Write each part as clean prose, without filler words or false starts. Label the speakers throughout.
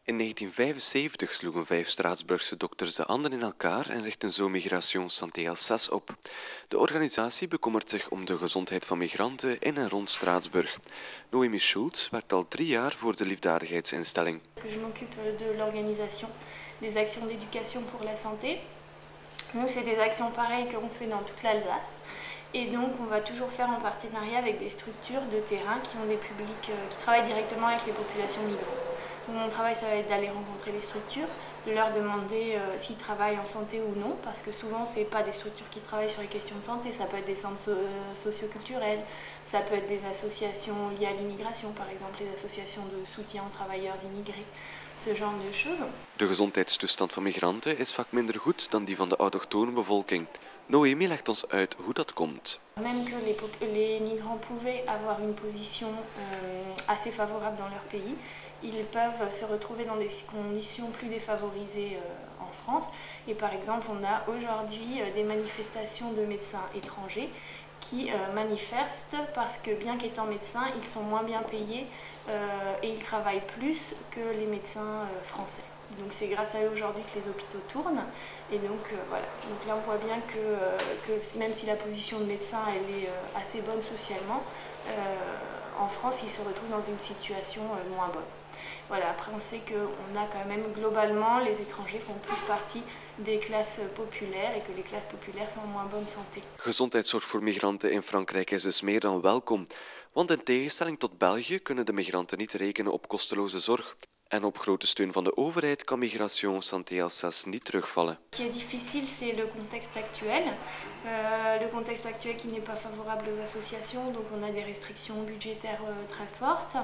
Speaker 1: In 1975 sloegen 5 Straatsburgse dokters de handen in elkaar en richtten zo Migration Santé Alsace op. De organisatie bekommert zich om de gezondheid van migranten in en rond Straatsburg. Noémie Schultz werkt al 3 jaar voor de liefdadigheidsinstelling.
Speaker 2: Je m'occupe de l'organisation des actions d'éducation pour la santé. Nous, c'est des actions pareilles qu'on fait dans toute l'Alsace. Et donc, on va toujours faire en partenariat avec des structures de terrain qui ont des publics, qui travaillent directement avec les populations migrantes. Donc, mon travail, ça va être d'aller rencontrer les structures, de leur demander s'ils travaillent en santé ou non, parce que souvent, ce n'est pas des structures qui travaillent sur les questions de santé, ça peut être des centres socioculturels, ça peut être des associations liées à l'immigration, par exemple les associations de soutien aux travailleurs immigrés, ce genre de choses.
Speaker 1: De gezondheidstoestand van migranten is vaak minder goed dan die van de autochtone bevolking. Noémie legt ons uit hoe dat komt.
Speaker 2: Même que les migrants pouvaient avoir une position assez favorable dans leur pays, ils peuvent se retrouver dans des conditions plus défavorisées en France. Et par exemple, on a aujourd'hui des manifestations de médecins étrangers qui manifestent parce que bien qu'étant médecins, ils sont moins bien payés et ils travaillent plus que les médecins français. Donc c'est grâce à eux aujourd'hui que les hôpitaux tournent. Et donc voilà. Donc là on voit bien que même si la position de médecin elle est assez bonne socialement, en France ils se retrouvent dans une situation moins bonne. Voilà, après on sait qu'on a quand même globalement, les étrangers font plus partie des classes populaires et que les classes populaires sont en moins bonne santé.
Speaker 1: Gezondheidszorg voor migranten in Frankrijk is dus meer dan welkom. Want in tegenstelling tot België kunnen de migranten niet rekenen op kosteloze zorg. En op grote steun van de overheid kan Migration Santé Alsace niet terugvallen.
Speaker 2: Ce qui est difficile, c'est le contexte actuel. Le contexte actuel qui n'est pas favorable aux associations, donc on a des restrictions budgétaires très fortes.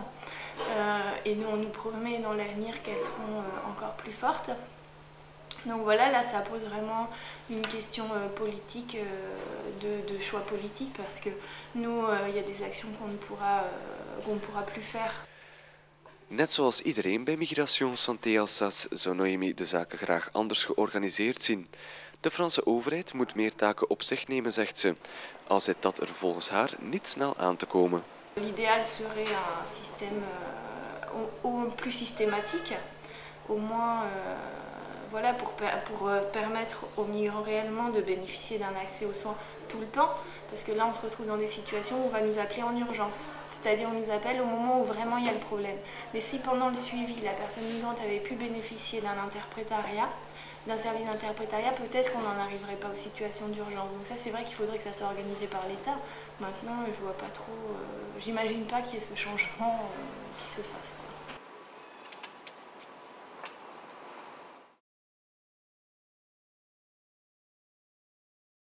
Speaker 2: Et nous, on nous promet dans l'avenir qu'elles seront encore plus fortes. Donc voilà, là ça pose vraiment une question politique, de choix politique, parce que nous, il y a des actions qu'on ne pourra plus faire.
Speaker 1: Net zoals iedereen bij Migration Santé Alsace zou Noémie de zaken graag anders georganiseerd zien. De Franse overheid moet meer taken op zich nemen, zegt ze, al zit dat er volgens haar niet snel aan te komen.
Speaker 2: L'idéal serait un système plus systématique, au moins voilà, pour permettre aux migrants réellement de bénéficier d'un accès aux soins tout le temps, parce que là on se retrouve dans des situations où on va nous appeler en urgence, c'est-à-dire on nous appelle au moment où vraiment il y a le problème. Mais si pendant le suivi la personne migrante avait pu bénéficier d'un interprétariat, d'un service d'interprétariat, peut-être qu'on n'en arriverait pas aux situations d'urgence. Donc ça c'est vrai qu'il faudrait que ça soit organisé par l'État. Maintenant je vois pas trop, j'imagine pas qu'il y ait ce changement qui se fasse.